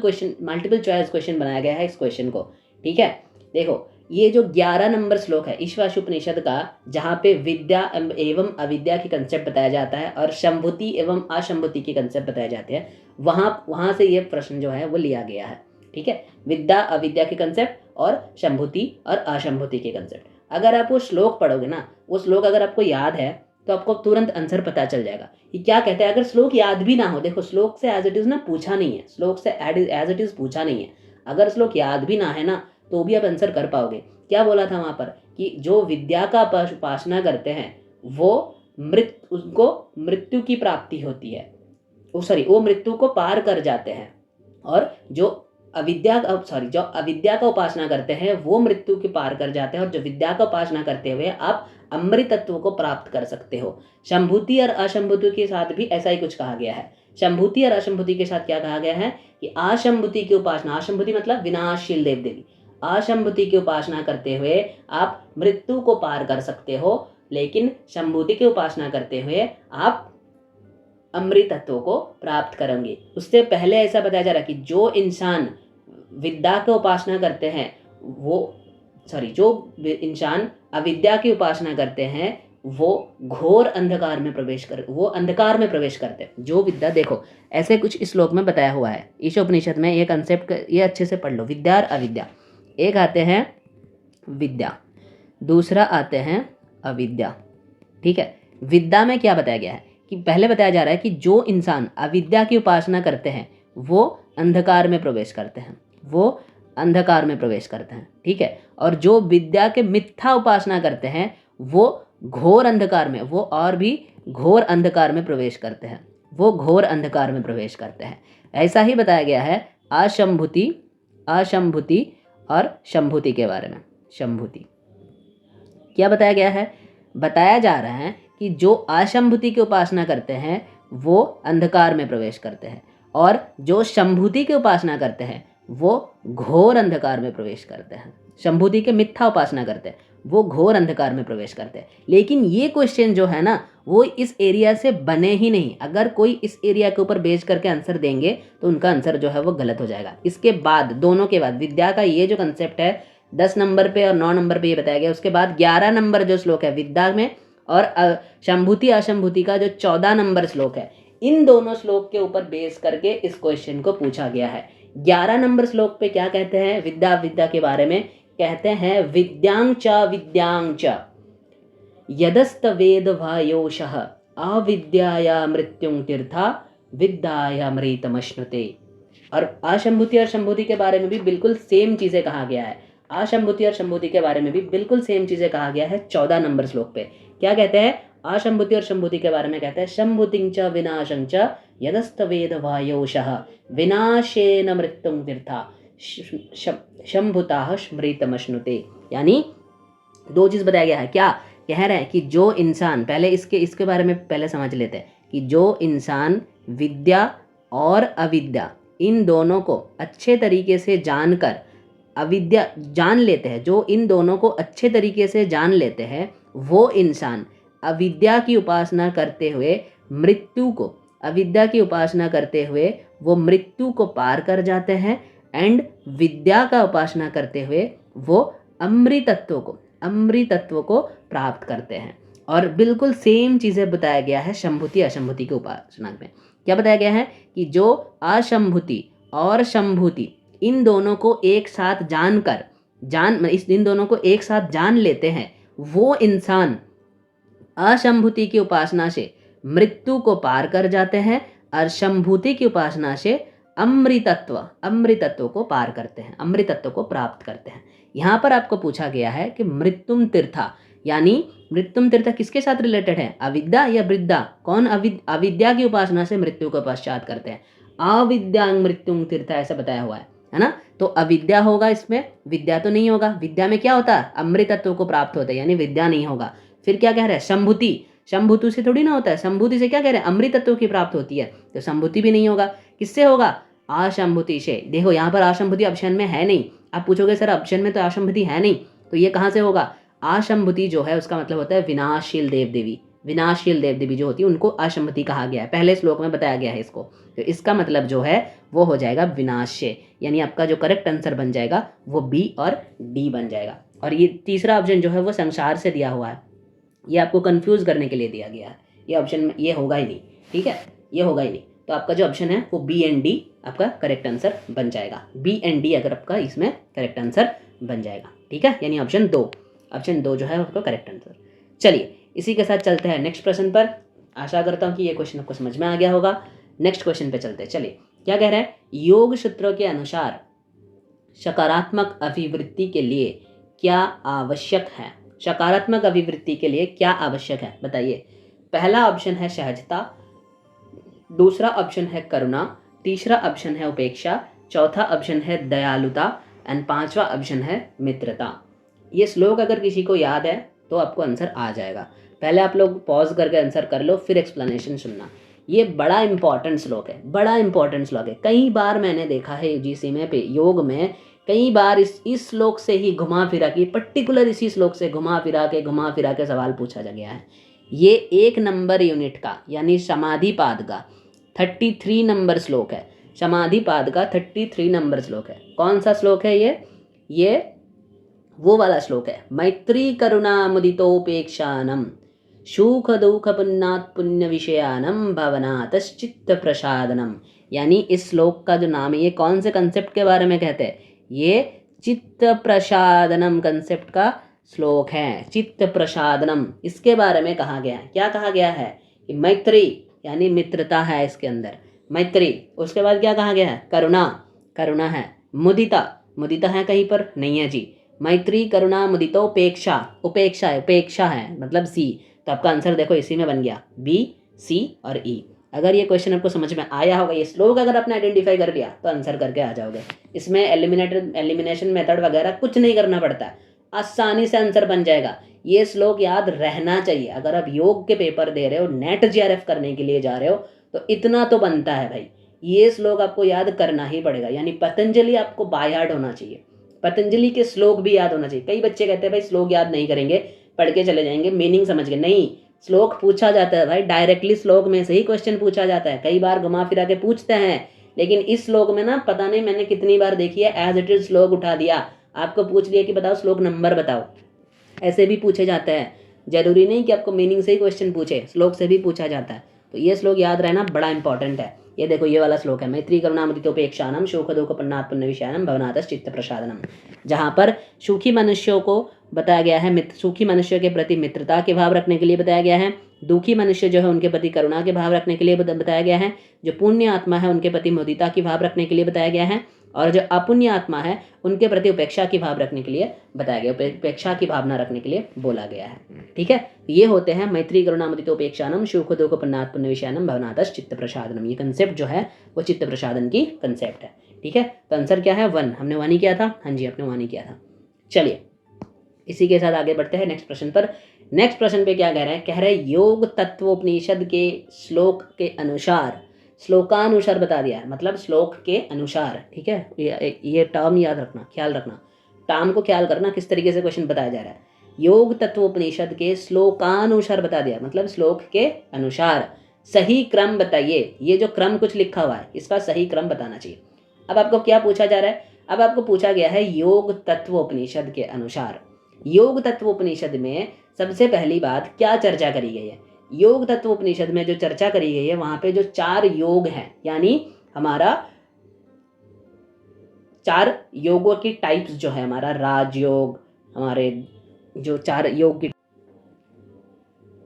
चॉइस क्वेश्चन बनाया गया है इस क्वेश्चन को। ठीक है, देखो ये जो 11 नंबर श्लोक है ईशावास्य उपनिषद का, जहाँ पे विद्या एवं अविद्या की कंसेप्ट बताया जाता है और संभूति एवं असंभूति की कंसेप्ट बताए जाते हैं, वहाँ से ये प्रश्न जो है वो लिया गया है। ठीक है, विद्या अविद्या की कंसेप्ट और संभूति और असंभूति की कंसेप्ट। अगर आप वो श्लोक पढ़ोगे ना, वो श्लोक अगर आपको याद है तो आपको तुरंत आंसर पता चल जाएगा कि क्या कहते हैं। अगर श्लोक याद भी ना हो, देखो श्लोक से एज इट इज ना पूछा नहीं है, श्लोक से एज इट इज पूछा नहीं है। अगर श्लोक याद भी ना है ना, तो भी आप आंसर कर पाओगे। क्या बोला था वहां पर कि जो विद्या का उपासना करते हैं वो उनको मृत्यु की प्राप्ति होती है, वो मृत्यु को पार कर जाते हैं। और जो अविद्या का उपासना करते हैं वो मृत्यु के पार कर जाते हैं। और जो विद्या का उपासना करते हुए आप अमृतत्व को प्राप्त कर सकते हो। संभूति और असंभूति के साथ भी ऐसा ही कुछ कहा गया है। संभूति और असंभूति के साथ क्या कहा गया है कि असंभूति की उपासना, असंभूति मतलब विनाशशील देव देवी, असंभूति की उपासना करते हुए आप मृत्यु को पार कर सकते हो, लेकिन संभूति की उपासना करते हुए आप अमृतत्व को प्राप्त करेंगे। उससे पहले ऐसा बताया जा रहा है कि जो इंसान विद्या की उपासना करते हैं जो इंसान अविद्या की उपासना करते हैं वो घोर अंधकार में प्रवेश करते हैं। जो विद्या, देखो ऐसे कुछ इस श्लोक में बताया हुआ है ईशोपनिषद में, ये कंसेप्ट ये अच्छे से पढ़ लो। विद्या और अविद्या, एक आते हैं विद्या, दूसरा आते हैं अविद्या। ठीक है, विद्या में क्या बताया गया है कि पहले बताया जा रहा है कि जो इंसान अविद्या की उपासना करते हैं वो अंधकार में प्रवेश करते हैं, ठीक है। और जो विद्या के मिथ्या उपासना करते हैं वो घोर अंधकार में, वो और भी घोर अंधकार में प्रवेश करते हैं, ऐसा ही बताया गया है असंभूति और संभूति के बारे में। संभूति क्या बताया गया है, बताया जा रहा है कि जो असंभूति की उपासना करते हैं वो अंधकार में प्रवेश करते हैं, और जो संभूति की उपासना करते हैं वो घोर अंधकार में प्रवेश करते हैं। संभूति के मिथ्या उपासना करते हैं वो घोर अंधकार में प्रवेश करते हैं। लेकिन ये क्वेश्चन जो है ना वो इस एरिया से बने ही नहीं। अगर कोई इस एरिया के ऊपर बेस करके आंसर देंगे तो उनका आंसर जो है वो गलत हो जाएगा। इसके बाद दोनों के बाद विद्या का ये जो कंसेप्ट है 10 नंबर पे और 9 नंबर पे ये बताया गया। उसके बाद 11 नंबर जो श्लोक है विद्या में और शंभुति अशंभुति का जो 14 नंबर श्लोक है, इन दोनों श्लोक के ऊपर बेस करके इस क्वेश्चन को पूछा गया है। 11 नंबर श्लोक पे क्या कहते हैं विद्या विद्या के बारे में, कहते हैं विद्यांग च यदस्त वेद भायोषः अविद्याया मृत्युं तीर्था विद्याया मृतमश्नुते। और अशंभुति और शंभुति के बारे में भी बिल्कुल सेम चीजें कहा गया है। अशंभुति और शंभुति के बारे में भी बिल्कुल सेम चीजें कहा गया है 14 नंबर श्लोक पे। क्या कहते हैं अशंभुति और शंभुति के बारे में, कहते हैं शंभुतिं च विनाशं च यदस्त वेद वायोषः विनाशेन मृत्युं तीर्था शंभुताः स्मृतमश्नुते। यानी दो चीज बताया गया है। क्या कह रहे हैं कि जो इंसान, पहले इसके बारे में पहले समझ लेते हैं कि जो इंसान विद्या और अविद्या इन दोनों को अच्छे तरीके से जानकर अविद्या जान लेते हैं, जो इन दोनों को अच्छे तरीके से जान लेते हैं, वो इंसान अविद्या की उपासना करते हुए मृत्यु को, अविद्या की उपासना करते हुए वो मृत्यु को पार कर जाते हैं एंड विद्या का उपासना करते हुए वो अमृतत्व को प्राप्त करते हैं। और बिल्कुल सेम चीज़ें बताया गया है शंभुति अशंभुति के उपासना में। क्या बताया गया है कि जो अशंभुति और शंभुति इन दोनों को एक साथ इन दोनों को एक साथ जान लेते हैं, वो इंसान अशंभुति की उपासना से मृत्यु को पार कर जाते हैं और शंभुति की उपासना से अमृतत्व को पार करते हैं, अमृतत्व को प्राप्त करते हैं। यहाँ पर आपको पूछा गया है कि मृत्युम तीर्था, यानी मृत्युम तीर्था किसके साथ रिलेटेड है, अविद्या या वृद्धा? कौन अविद्या की उपासना से मृत्यु को पश्चात करते हैं? अविद्यांग मृत्युम तीर्था ऐसा बताया हुआ है ना। तो अविद्या होगा इसमें, विद्या तो नहीं होगा। विद्या में क्या होता है, अमृतत्व को प्राप्त होता है, यानी विद्या नहीं होगा। फिर क्या कह रहे हैं, शंभुति से थोड़ी ना होता है। शंभुति से क्या कह रहे हैं, अमृतत्व की प्राप्त होती है, तो शंभुति भी नहीं होगा। किससे होगा, अशंभुति से। देखो यहाँ पर अशंभुति ऑप्शन में है नहीं। आप पूछोगे सर ऑप्शन में तो अशंभुति है नहीं, तो ये कहाँ से होगा? अशंभुति जो है उसका मतलब होता है विनाशशील देव देवी। विनाशशील देव देवी जो होती है उनको अशंभुति कहा गया है, पहले श्लोक में बताया गया है इसको। तो इसका मतलब जो है वो हो जाएगा विनाश्य, यानी आपका जो करेक्ट आंसर बन जाएगा वो बी और डी बन जाएगा। और ये तीसरा ऑप्शन जो है वो संसार से दिया हुआ है, ये आपको कंफ्यूज करने के लिए दिया गया है। ये ऑप्शन में ये होगा ही नहीं, ठीक है, ये होगा ही नहीं। तो आपका जो ऑप्शन है वो बी एंड डी आपका करेक्ट आंसर बन जाएगा। बी एंड डी अगर आपका इसमें करेक्ट आंसर बन जाएगा, ठीक है, यानी ऑप्शन दो जो है आपका करेक्ट आंसर। चलिए इसी के साथ चलते हैं नेक्स्ट प्रश्न पर। आशा करता हूँ कि ये क्वेश्चन आपको समझ में आ गया होगा। नेक्स्ट क्वेश्चन पे चलते हैं। चलिए क्या कह रहा है, योग सूत्रों के अनुसार सकारात्मक अभिवृत्ति के लिए क्या आवश्यक है? सकारात्मक अभिवृत्ति के लिए क्या आवश्यक है बताइए। पहला ऑप्शन है सहजता, दूसरा ऑप्शन है करुणा, तीसरा ऑप्शन है उपेक्षा, चौथा ऑप्शन है दयालुता एंड पांचवा ऑप्शन है मित्रता। ये श्लोक अगर किसी को याद है तो आपको आंसर आ जाएगा। पहले आप लोग पॉज करके आंसर कर लो, फिर एक्सप्लेनेशन सुनना। ये बड़ा इंपॉर्टेंट श्लोक है, बड़ा इंपॉर्टेंट श्लोक है। कई बार मैंने देखा है यूजीसी में योग में कई बार इस श्लोक से ही घुमा फिरा के, पर्टिकुलर इसी श्लोक से घुमा फिरा के सवाल पूछा गया है। ये 1 नंबर यूनिट का यानी समाधि पाद का 33 नंबर श्लोक है। समाधि पाद का 33 नंबर श्लोक है। कौन सा श्लोक है ये वो वाला श्लोक है, मैत्री करुणा मुदितोपेक्षानम सुख दुख पुन्नात् पुण्य विषयानम भवनातश्चित्त प्रसादनम। यानी इस श्लोक का जो नाम है, ये कौन से कंसेप्ट के बारे में कहते हैं? ये चित्त प्रसादनम कंसेप्ट का श्लोक है। चित्त प्रसादनम इसके बारे में कहा गया है। क्या कहा गया है कि मैत्री यानी मित्रता है इसके अंदर, मैत्री। उसके बाद क्या कहा गया है, करुणा है, मुदिता है कहीं पर नहीं है जी। मैत्री करुणा मुदितो उपेक्षा है मतलब सी। तो आपका आंसर देखो इसी में बन गया, बी सी और ई। अगर ये क्वेश्चन आपको समझ में आया होगा, ये श्लोक अगर आपने आइडेंटिफाई कर लिया तो आंसर करके आ जाओगे। इसमें एलिमिनेशन मेथड वगैरह कुछ नहीं करना पड़ता है, आसानी से आंसर बन जाएगा। ये श्लोक याद रहना चाहिए। अगर आप योग के पेपर दे रहे हो, नेट जीआरएफ करने के लिए जा रहे हो, तो इतना तो बनता है भाई, ये श्लोक आपको याद करना ही पड़ेगा। यानी पतंजलि आपको बाय हार्ट होना चाहिए। पतंजलि के श्लोक भी याद होना चाहिए। कई बच्चे कहते हैं भाई श्लोक याद नहीं करेंगे, पढ़ के चले जाएंगे, मीनिंग समझ के नहीं। श्लोक पूछा जाता है भाई, डायरेक्टली श्लोक में से ही क्वेश्चन पूछा जाता है। कई बार घुमा फिरा के पूछते हैं, लेकिन इस श्लोक में ना पता नहीं मैंने कितनी बार देखी है, एज इट इज श्लोक उठा दिया, आपको पूछ लिया कि बताओ श्लोक नंबर बताओ। ऐसे भी पूछे जाते हैं, जरूरी नहीं कि आपको मीनिंग से ही क्वेश्चन पूछे, श्लोक से भी पूछा जाता है। तो ये श्लोक याद रहना बड़ा इंपॉर्टेंट है। ये देखो ये वाला श्लोक है, मैत्री करुणामृतोपेक्षानम शोक दुख पन्नात् पुण्य विषयानम भवनातश्च चित्त प्रसादनम, जहाँ पर सुखी मनुष्यों को बताया गया है, सुखी मनुष्य के प्रति मित्रता के भाव रखने के लिए बताया गया है, दुखी मनुष्य जो है उनके प्रति करुणा के भाव रखने के लिए बताया गया है, जो पुण्य आत्मा है उनके प्रति मुदिता की भाव रखने के लिए बताया गया है, और जो अपुण्य आत्मा है उनके प्रति उपेक्षा की भाव रखने के लिए बताया गया, उपेक्षा की भावना रखने के लिए बोला गया है। ठीक है, ये होते हैं मैत्री करुणामृतोपेक्षानम शोक दुख पन्नात् पुण्य विषयानम भवनातश्च चित्त प्रसादनम। ये कंसेप्ट जो है वो चित्त प्रसादन की कंसेप्ट है। ठीक है, तो आंसर क्या है 1, हमने 1 ही किया था। हाँ जी, आपने 1 ही किया था। चलिए इसी के साथ आगे बढ़ते हैं नेक्स्ट प्रश्न पर। नेक्स्ट प्रश्न पे क्या कह रहे हैं, कह रहे हैं योग तत्वोपनिषद के श्लोक के अनुसार, श्लोकानुसार बता दिया है, मतलब श्लोक के अनुसार। ठीक है, ये टर्म याद रखना, ख्याल रखना, टर्म को ख्याल करना, किस तरीके से क्वेश्चन बताया जा रहा है। योग तत्वोपनिषद के श्लोकानुसार बता दिया, मतलब श्लोक के अनुसार सही क्रम बताइए। ये जो क्रम कुछ लिखा हुआ है इसका सही क्रम बताना चाहिए। अब आपको क्या पूछा जा रहा है, अब आपको पूछा गया है योग तत्वोपनिषद के अनुसार। योग तत्वोपनिषद में सबसे पहली बात क्या चर्चा करी गई है। योग तत्वोपनिषद में जो चर्चा करी गई है वहां पे जो 4 योग हैं, यानी हमारा 4 योगों की टाइप्स जो है, हमारा राजयोग, हमारे जो 4 योग की,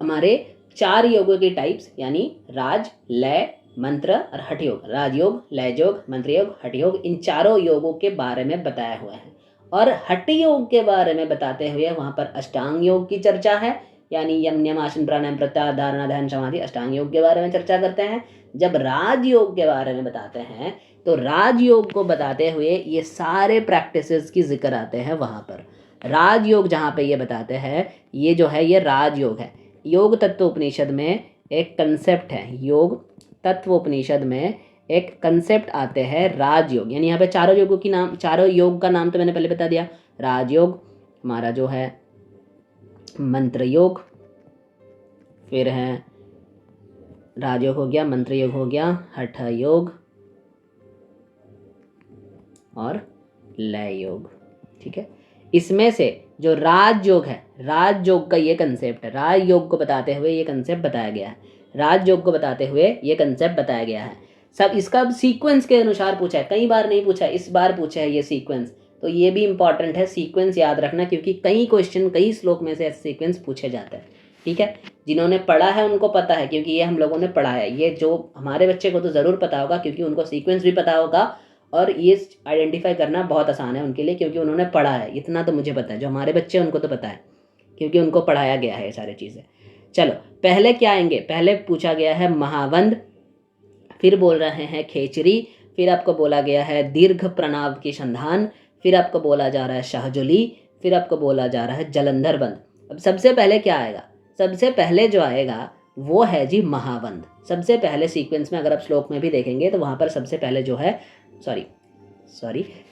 हमारे 4 योगों की टाइप्स यानी राज, लय, मंत्र और हठ योग। राजयोग, लय योग, मंत्र योग, हठ योग, इन चारों योगों के बारे में बताया हुआ है। और हठ योग के बारे में बताते हुए वहां पर अष्टांग योग की चर्चा है, यानी यम नियम आसन प्राणायाम प्रत्याहार धारणा ध्यान समाधि अष्टांग योग के बारे में चर्चा करते हैं। जब राजयोग के बारे में बताते हैं तो राजयोग को बताते हुए ये सारे प्रैक्टिसेस की जिक्र आते हैं वहां पर। राजयोग जहाँ पे ये बताते हैं, ये जो है ये राजयोग है। योग तत्वोपनिषद में एक कंसेप्ट है, योग तत्वोपनिषद में एक कंसेप्ट आते हैं राजयोग, यानी यहाँ पे चारों योगों की नाम, चारों योग का नाम तो मैंने पहले बता दिया। राजयोग हमारा जो है मंत्र योग, फिर है राजयोग हो गया, मंत्र योग हो गया, हठ योग और लय योग। ठीक है, इसमें से जो राजयोग है, राजयोग का ये कंसेप्ट है, राजयोग को बताते हुए ये कंसेप्ट बताया गया है, राजयोग को बताते हुए ये कंसेप्ट बताया गया है। सब इसका सीक्वेंस के अनुसार पूछा है, कई बार नहीं पूछा है, इस बार पूछा है ये सीक्वेंस, तो ये भी इंपॉर्टेंट है, सीक्वेंस याद रखना, क्योंकि कई क्वेश्चन कई श्लोक में से सीक्वेंस पूछे जाते हैं। ठीक है, जिन्होंने पढ़ा है उनको पता है, क्योंकि ये हम लोगों ने पढ़ा है। ये जो हमारे बच्चे को तो ज़रूर पता होगा, क्योंकि उनको सीक्वेंस भी पता होगा और ये आइडेंटिफाई करना बहुत आसान है उनके लिए, क्योंकि उन्होंने पढ़ा है। इतना तो मुझे पता है, जो हमारे बच्चे हैं उनको तो पता है, क्योंकि उनको पढ़ाया गया है ये सारी चीज़ें। चलो पहले क्या आएंगे, पहले पूछा गया है महावंद, फिर बोल रहे हैं खेचरी, फिर आपको बोला गया है दीर्घ प्रणव की संधान, फिर आपको बोला जा रहा है शाहजुली, फिर आपको बोला जा रहा है जलंधर बंद। अब सबसे पहले क्या आएगा, सबसे पहले जो आएगा वो है जी महावंद। सबसे पहले सीक्वेंस में अगर आप श्लोक में भी देखेंगे तो वहाँ पर सबसे पहले जो है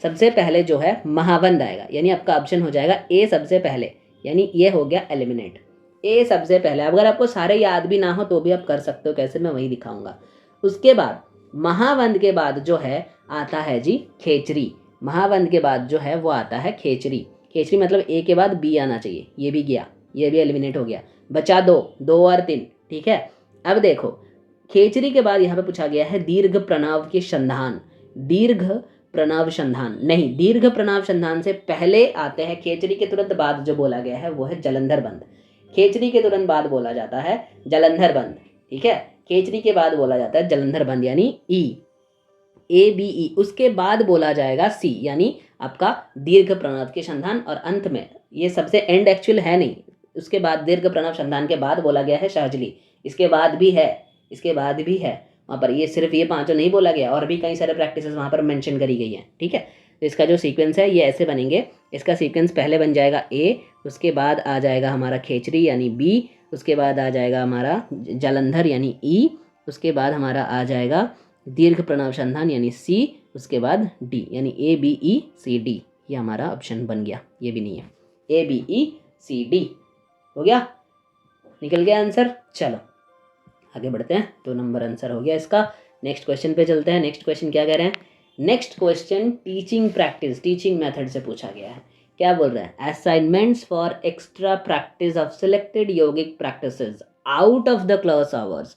सबसे पहले जो है महावंद आएगा, यानी आपका ऑप्शन हो जाएगा ए सबसे पहले, यानी ये हो गया एलिमिनेट, ए सबसे पहले। अगर आपको सारे याद भी ना हो तो भी आप कर सकते हो, कैसे मैं वही दिखाऊंगा। उसके बाद महावंद के बाद जो है आता है जी खेचरी, महावंद के बाद जो है वो आता है खेचरी। खेचरी मतलब ए के बाद बी आना चाहिए, ये भी गया, ये भी एलिमिनेट हो गया, बचा 2 और 3। ठीक है, अब देखो खेचरी के बाद यहाँ पे पूछा गया है दीर्घ प्रणव के संधान। दीर्घ प्रणव संधान नहीं, दीर्घ प्रणव संधान से पहले आते हैं, खेचरी के तुरंत बाद जो बोला गया है वो है जलंधर बंद। खेचरी के तुरंत बाद बोला जाता है जलंधर बंद। ठीक है, खेचरी के बाद बोला जाता है जलंधर बंद, यानी ई, ए बी ई। उसके बाद बोला जाएगा सी, यानी आपका दीर्घ प्रणव के संधान, और अंत में ये सबसे एंड एक्चुअल है नहीं, उसके बाद दीर्घ प्रणव संधान के बाद बोला गया है शाहजली, इसके बाद भी है, इसके बाद भी है वहाँ पर, ये सिर्फ ये 5 नहीं बोला गया, और भी कई सारे प्रैक्टिसेस वहाँ पर मेंशन करी गई हैं। ठीक है, तो इसका जो सीक्वेंस है ये ऐसे बनेंगे, इसका सीक्वेंस पहले बन जाएगा ए, उसके बाद आ जाएगा हमारा खेचरी यानी बी, उसके बाद आ जाएगा हमारा जलंधर यानी ई, उसके बाद हमारा आ जाएगा दीर्घ प्रणव संधान यानी सी, उसके बाद डी, यानी A B E C D, ये हमारा ऑप्शन बन गया, ये भी नहीं है। ABECD हो गया, निकल गया आंसर। चलो आगे बढ़ते हैं, 2 नंबर आंसर हो गया इसका। नेक्स्ट क्वेश्चन पे चलते हैं। नेक्स्ट क्वेश्चन क्या कह रहे हैं? Next question teaching practice, teaching method से पूछा गया है। क्या बोल रहे हैं? Assignments for extra practice of selected yogic practices out of the class hours,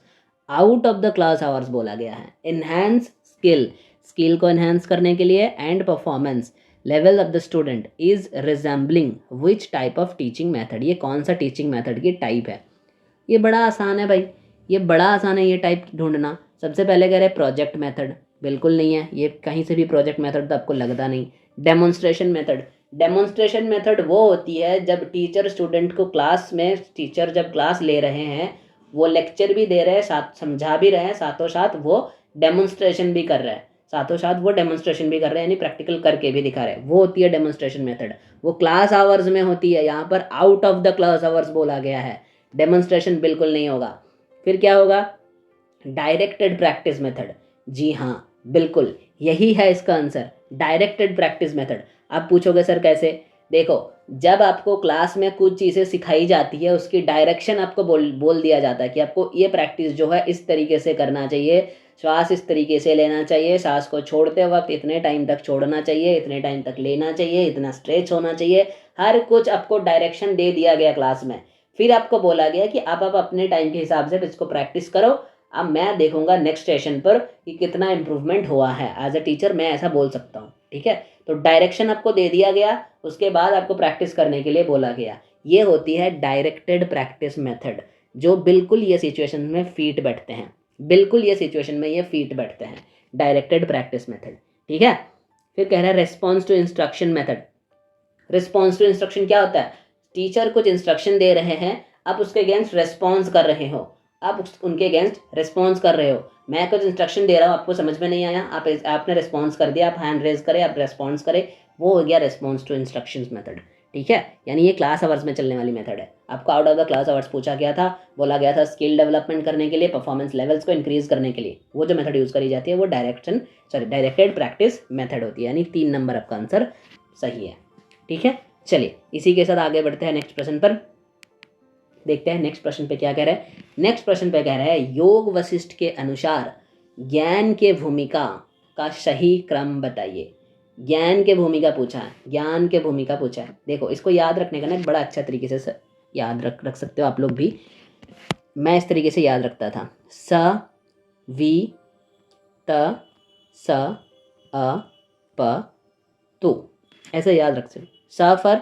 out of the class hours बोला गया है। एनहांस स्किल, स्किल को एनहांस करने के लिए, and performance level of the student is resembling which type of teaching method, ये कौन सा टीचिंग मेथड की टाइप है? ये बड़ा आसान है भाई, ये बड़ा आसान है ये टाइप ढूंढना। सबसे पहले कह रहे हैं प्रोजेक्ट मेथड, बिल्कुल नहीं है, ये कहीं से भी प्रोजेक्ट मेथड तो आपको लगता नहीं। डेमोन्स्ट्रेशन मेथड, डेमोन्स्ट्रेशन मेथड वो होती है जब टीचर स्टूडेंट को क्लास में, टीचर जब क्लास ले रहे हैं, वो लेक्चर भी दे रहे हैं, साथ समझा भी रहे हैं, साथों साथ वो डेमोन्स्ट्रेशन भी कर रहे हैं, साथों साथ वो डेमोन्स्ट्रेशन भी कर रहे हैं, यानी प्रैक्टिकल करके भी दिखा रहे हैं, वो होती है डेमोन्स्ट्रेशन मेथड। वो क्लास आवर्स में होती है, यहाँ पर out of the class hours बोला गया है, डेमोन्स्ट्रेशन बिल्कुल नहीं होगा। फिर क्या होगा? डायरेक्टेड प्रैक्टिस मेथड, जी हाँ बिल्कुल यही है इसका आंसर, डायरेक्टेड प्रैक्टिस मेथड। आप पूछोगे सर कैसे? देखो, जब आपको क्लास में कुछ चीज़ें सिखाई जाती है, उसकी डायरेक्शन आपको बोल दिया जाता है कि आपको ये प्रैक्टिस जो है इस तरीके से करना चाहिए, श्वास इस तरीके से लेना चाहिए, सांस को छोड़ते वक्त इतने टाइम तक छोड़ना चाहिए, इतने टाइम तक लेना चाहिए, इतना स्ट्रेच होना चाहिए, हर कुछ आपको डायरेक्शन दे दिया गया क्लास में। फिर आपको बोला गया कि आप अपने टाइम के हिसाब से इसको प्रैक्टिस करो, अब मैं देखूंगा नेक्स्ट सेशन पर कि कितना इम्प्रूवमेंट हुआ है। एज अ टीचर मैं ऐसा बोल सकता हूँ, ठीक है। तो डायरेक्शन आपको दे दिया गया, उसके बाद आपको प्रैक्टिस करने के लिए बोला गया। ये होती है डायरेक्टेड प्रैक्टिस मेथड, जो बिल्कुल ये सिचुएशन में फिट बैठते हैं, बिल्कुल ये सिचुएशन में ये फिट बैठते हैं, डायरेक्टेड प्रैक्टिस मेथड, ठीक है। फिर कह रहा है response to instruction method. Response to instruction क्या होता है? टीचर कुछ इंस्ट्रक्शन दे रहे हैं, आप उसके अगेंस्ट रेस्पॉन्स कर रहे हो, आप उनके अगेंस्ट रेस्पॉन्स कर रहे हो। मैं कुछ इंस्ट्रक्शन दे रहा हूँ, आपको समझ में नहीं आया, आपने रेस्पॉन्स कर दिया, आप हैंड रेज करें, आप रेस्पॉन्स करें, वो हो गया रेस्पॉन्स टू इंस्ट्रक्शंस मेथड, ठीक है। यानी ये क्लास आवर्स में चलने वाली मेथड है। आपको out of the class hours पूछा गया था, बोला गया था स्किल डेवलपमेंट करने के लिए, परफॉर्मेंस लेवल्स को इंक्रीज करने के लिए वो जो मेथड यूज़ करी जाती है वो डायरेक्टेड प्रैक्टिस मेथड होती है। यानी 3 नंबर आपका आंसर सही है, ठीक है। चलिए इसी के साथ आगे बढ़ते हैं नेक्स्ट प्रश्न पर। देखते हैं नेक्स्ट प्रश्न पे क्या कह रहा है। नेक्स्ट प्रश्न पे कह रहा है योग वशिष्ठ के अनुसार ज्ञान के भूमिका का सही क्रम बताइए। ज्ञान के भूमिका पूछा है, ज्ञान के भूमिका पूछा है। देखो इसको याद रखने का ना बड़ा अच्छा तरीके से याद रख सकते हो आप लोग भी। मैं इस तरीके से याद रखता था, स वी त स अ प तु, ऐसे याद रख सकते। स फर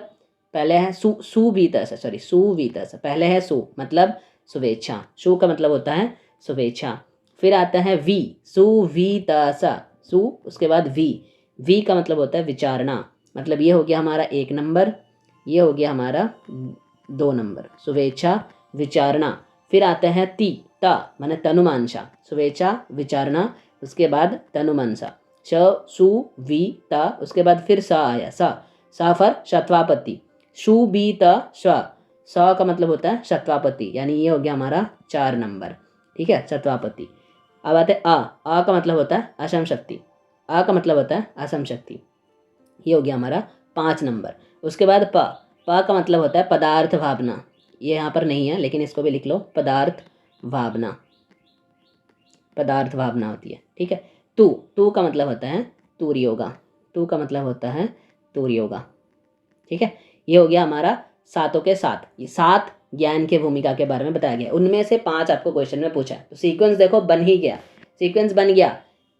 पहले है सुवीतस, सॉरी सुवीतस, पहले है सु मतलब शुभेच्छा, सु का मतलब होता है शुभेच्छा। फिर आता है वी, सुवीतस, सु उसके बाद वी का मतलब होता है विचारना, मतलब ये हो गया हमारा 1 नंबर, ये हो गया हमारा 2 नंबर, शुभेच्छा विचारना। फिर आता है ता माने तनुमानसा, शुभेच्छा विचारना, उसके बाद तनुमानसा, सु वी ता, उसके बाद फिर सा आया, सा फर शत्वापति, शु बी त स्व, स का मतलब होता है शत्वापति, यानी ये हो गया हमारा 4 नंबर, ठीक है, शत्वापति। अब आते आ का मतलब होता है असम शक्ति, आ का मतलब होता है असम शक्ति, ये हो गया हमारा 5 नंबर। उसके बाद प का मतलब होता है पदार्थ भावना, ये यहाँ पर नहीं है लेकिन इसको भी लिख लो, पदार्थ भावना, पदार्थ भावना होती है, ठीक है। तू का मतलब होता है तूर्य योगा, तू का मतलब होता है तूर्य योगा, ठीक है। ये हो गया हमारा 7 के 7, ये 7 ज्ञान के भूमिका के बारे में बताया गया। उनमें से 5 आपको क्वेश्चन में पूछा है, तो सीक्वेंस देखो बन ही गया, सीक्वेंस बन गया।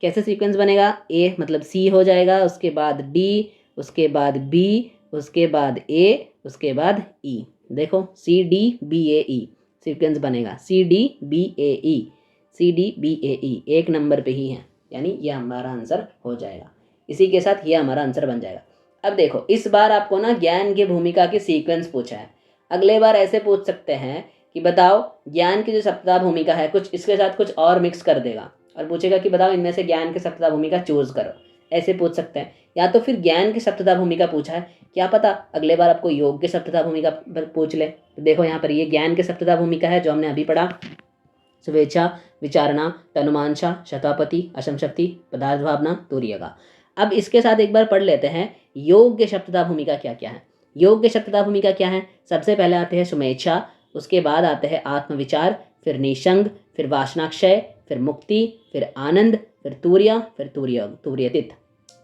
कैसे सीक्वेंस बनेगा? ए मतलब सी हो जाएगा, उसके बाद डी, उसके बाद बी, उसके बाद ए, उसके बाद ई। देखो सी डी बी ए ई सीक्वेंस बनेगा, सी डी बी ए ई, सी डी बी ए ई 1 नंबर पे ही है, यानी ये हमारा आंसर हो जाएगा। इसी के साथ ये हमारा आंसर बन जाएगा। अब देखो इस बार आपको ना ज्ञान की भूमिका की सीक्वेंस पूछा है, अगले बार ऐसे पूछ सकते हैं कि बताओ ज्ञान की जो सप्ताह भूमिका है कुछ इसके साथ कुछ और मिक्स कर देगा और पूछेगा कि बताओ इनमें से ज्ञान की सप्ताह भूमिका चूज करो, ऐसे पूछ सकते हैं। या तो फिर ज्ञान की सप्ताह भूमिका पूछा है, क्या पता अगले बार आपको योग की सप्ताह भूमिका पूछ ले। तो देखो यहाँ पर ये ज्ञान की सप्ताह भूमिका है जो हमने अभी पढ़ा, शुभेच्छा विचारणा तनुमांशा शतापति असम शक्ति पदार्थ भावना तूर्यगा। अब इसके साथ एक बार पढ़ लेते हैं योग्य शब्दता भूमिका क्या क्या है। योग्य शब्दता भूमिका क्या है, सबसे पहले आते हैं शुमेच्छा, उसके बाद आते हैं आत्मविचार, फिर निशंग, फिर वासनाक्षय, फिर मुक्ति, फिर आनंद, फिर तूर्य, फिर तूर्यतित,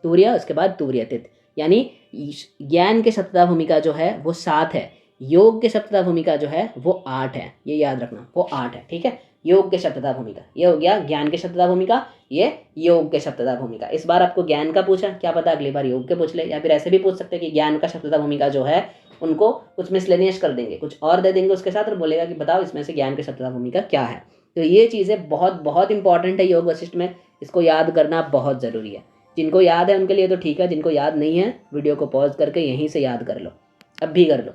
तूर्य, उसके बाद तूर्यतित। यानी ज्ञान के शब्दता भूमिका जो है वो 7 है, योग के शब्दता भूमिका जो है वो 8 है, ये याद रखना, वो 8 है। ठीक है, योग के शब्दता भूमिका, ये हो गया ज्ञान के शब्दता भूमिका, ये योग के शब्दता भूमिका। इस बार आपको ज्ञान का पूछा, क्या पता अगली बार योग के पूछ ले, या फिर ऐसे भी पूछ सकते हैं कि ज्ञान का शब्दता भूमिका जो है उनको कुछ मिसलेनियस कर देंगे, कुछ और दे देंगे उसके साथ, और बोलेगा कि बताओ इसमें से ज्ञान के शब्दता भूमिका क्या है। तो ये चीज़ें बहुत बहुत इंपॉर्टेंट है योग वशिष्ठ में, इसको याद करना बहुत ज़रूरी है। जिनको याद है उनके लिए तो ठीक है, जिनको याद नहीं है वीडियो को पॉज करके यहीं से याद कर लो, अब भी कर लो।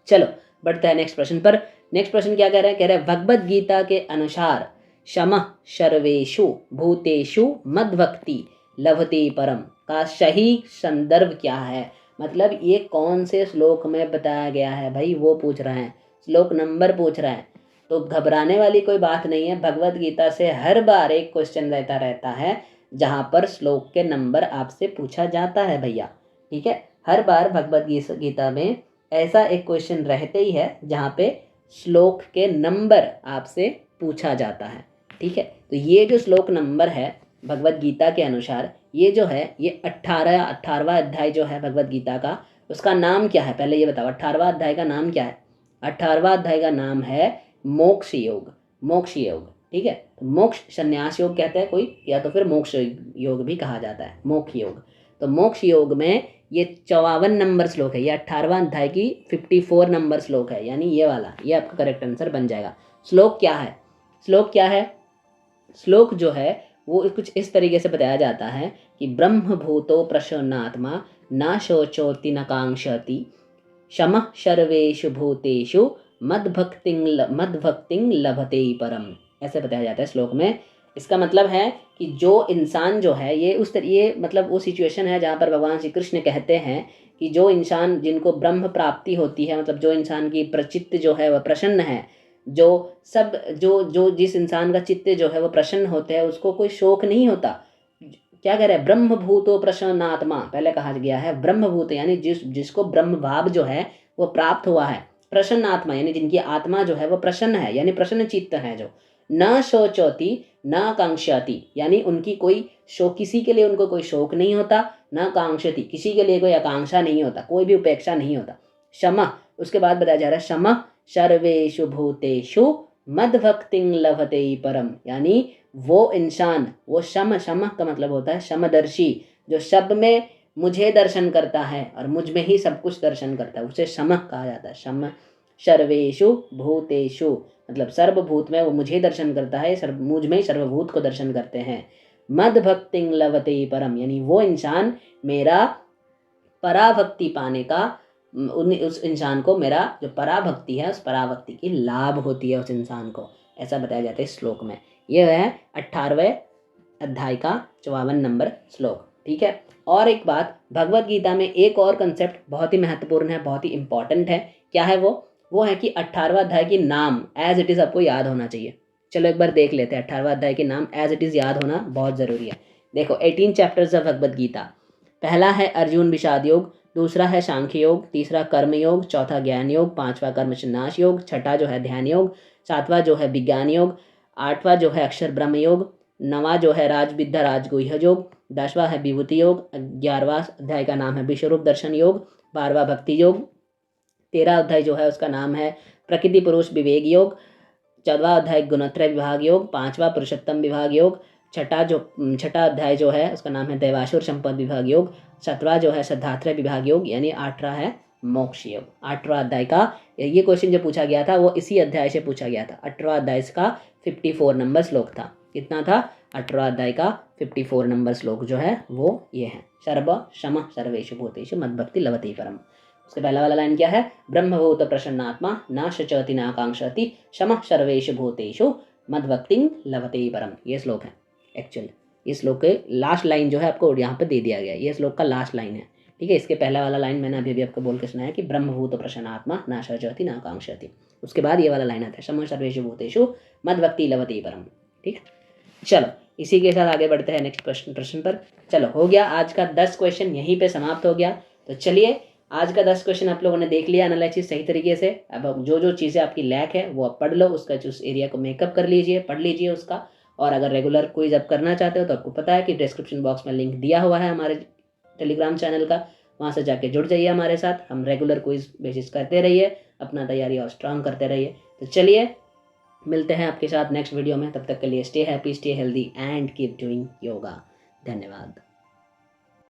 चलो बढ़ते हैं नेक्स्ट प्रश्न पर। नेक्स्ट प्रश्न क्या कह रहे हैं, कह रहे हैं भगवद गीता के अनुसार शमः सर्वेषु भूतेषु मद्भक्ति लभते परम का सही संदर्भ क्या है। मतलब ये कौन से श्लोक में बताया गया है भाई, वो पूछ रहे हैं, श्लोक नंबर पूछ रहे हैं। तो घबराने वाली कोई बात नहीं है, भगवद गीता से हर बार एक क्वेश्चन रहता है जहाँ पर श्लोक के नंबर आपसे पूछा जाता है भैया। ठीक है, हर बार भगवद गीता में ऐसा एक क्वेश्चन रहते ही है जहाँ पे श्लोक के नंबर आपसे पूछा जाता है। ठीक है, तो ये जो श्लोक नंबर है भगवद गीता के अनुसार, ये जो है ये 18वां अध्याय जो है भगवद गीता का, उसका नाम क्या है पहले ये बताओ। 18वां अध्याय का नाम क्या है, 18वां अध्याय का नाम है मोक्ष योग, मोक्ष योग। ठीक है, तो मोक्ष संन्यास योग कहते हैं कोई, या तो फिर मोक्ष योग भी कहा जाता है, मोक्ष योग। तो मोक्ष योग में ये 54 नंबर श्लोक है, ये 18वां अध्याय की 54 नंबर श्लोक है, यानी ये वाला, ये आपका करेक्ट आंसर बन जाएगा। श्लोक क्या है, श्लोक क्या है, श्लोक जो है वो कुछ इस तरीके से बताया जाता है कि ब्रह्म भूतो प्रसन्नात्मा न शोचोति न कांक्षति शमः सर्वेषु भूतेषु मद्भक्तिं लभते परम, ऐसे बताया जाता है श्लोक में। इसका मतलब है कि जो इंसान जो है ये मतलब वो सिचुएशन है जहाँ पर भगवान श्री कृष्ण कहते हैं कि जो इंसान जिनको ब्रह्म प्राप्ति होती है, मतलब जो इंसान की प्रचित्त जो है वह प्रसन्न है, जो जिस इंसान का चित्त जो है वो प्रसन्न होते हैं उसको कोई शोक नहीं होता। क्या कह रहे हैं, ब्रह्मभूतो प्रसन्नात्मा, पहले कहा गया है ब्रह्मभूत यानी जिसको ब्रह्म भाव जो है वो प्राप्त हुआ है, प्रसन्न आत्मा यानी जिनकी आत्मा जो है वो प्रसन्न है, यानी प्रसन्न चित्त है, जो न शोचोति न कांक्षति, यानी उनकी कोई शोक, किसी के लिए उनको कोई शोक नहीं होता, न कांक्षति, किसी के लिए कोई आकांक्षा नहीं होता, कोई भी उपेक्षा नहीं होता। शमः, उसके बाद बताया जा रहा है शमः सर्वेषु भूतेषु मद्भक्तिं लभते परम, यानी वो इंसान, वो शम का मतलब होता है समदर्शी, जो सब में मुझे दर्शन करता है और मुझ में ही सब कुछ दर्शन करता है, उसे शम कहा जाता है। शम सर्वेषु भूतेषु मतलब सर्वभूत में वो मुझे दर्शन करता है, मुझ में ही सर्वभूत को दर्शन करते हैं। मद्भक्तिं लभते परम, यानी वो इंसान मेरा पराभक्ति पाने का, उस इंसान को मेरा जो पराभक्ति है उस पराभक्ति की लाभ होती है उस इंसान को, ऐसा बताया जाता है इस श्लोक में। यह है 18वें अध्याय का 54 नंबर श्लोक। ठीक है, और एक बात, भगवत गीता में एक और कंसेप्ट बहुत ही महत्वपूर्ण है, बहुत ही इंपॉर्टेंट है। क्या है वो है कि 18वां अध्याय की नाम एज इट इज़ आपको याद होना चाहिए। चलो एक बार देख लेते हैं, 18वां अध्याय के नाम एज इट इज़ याद होना बहुत ज़रूरी है। देखो 18 चैप्टर्स ऑफ भगवत गीता, पहला है अर्जुन विषाद योग, दूसरा है सांख्य योग, तीसरा कर्म योग, चौथा ज्ञान योग, पांचवा कर्म संन्यास योग, छठा जो है ध्यान योग, सातवां जो है विज्ञान योग, आठवां जो है अक्षर ब्रह्म योग, नवा जो है राजविद्या राजगुह्य योग, 10वां है विभूति योग, 11वां अध्याय का नाम है विश्वरूप दर्शन योग, 12वां भक्ति योग, 13वां अध्याय जो है उसका नाम है प्रकृति पुरुष विवेक योग, 14वां अध्याय गुणत्रय विभाग योग, 5वां पुरुषोत्तम विभाग योग, छठा अध्याय जो है उसका नाम है दैवासुर संपद विभाग योग, 7वां जो है श्रद्धात्रय विभाग योग, यानी 8वां है मोक्ष योग। 8वां अध्याय का ये क्वेश्चन जो पूछा गया था वो इसी अध्याय से पूछा गया था। 8वां अध्याय का 54 नंबर श्लोक था। कितना था, 8वां अध्याय का 54 नंबर श्लोक जो है वो ये है, सर्व शम सर्वेषु भूतेषु मद्भक्ति लभते परम। उसके पहला वाला लाइन क्या है, ब्रह्मभूत प्रसन्नात्मा न शचति न कांक्षति शमः सर्वेषु भूतेषु मद्भक्तिं लभते परम, ये श्लोक है। एक्चुअल इस श्लोक के लास्ट लाइन जो है आपको यहाँ पे दे दिया गया है, ये श्लोक का लास्ट लाइन है। ठीक है, इसके पहला वाला लाइन मैंने अभी आपको बोल के सुनाया कि ब्रह्मभूत प्रसन्नात्मा न शचति न कांक्षति, उसके बाद ये वाला लाइन आता है शमः सर्वेषु भूतेषु मद्भक्ति लभते परम। ठीक है, चलो इसी के साथ आगे बढ़ते हैं नेक्स्ट प्रश्न पर। चलो, हो गया आज का 10 क्वेश्चन, यहीं पे समाप्त हो गया। तो चलिए, आज का 10 क्वेश्चन आप लोगों ने देख लिया एनालिसिस सही तरीके से। अब जो जो चीज़ें आपकी लैक है वो आप पढ़ लो, उसका उस एरिया को मेकअप कर लीजिए, पढ़ लीजिए उसका। और अगर रेगुलर क्विज आप करना चाहते हो तो आपको पता है कि डिस्क्रिप्शन बॉक्स में लिंक दिया हुआ है हमारे टेलीग्राम चैनल का, वहाँ से जाके जुड़ जाइए हमारे साथ। हम रेगुलर क्विज बेसिस करते रहिए, अपना तैयारी और स्ट्रांग करते रहिए। तो चलिए, मिलते हैं आपके साथ नेक्स्ट वीडियो में। तब तक के लिए stay happy, stay healthy and keep doing yoga. धन्यवाद।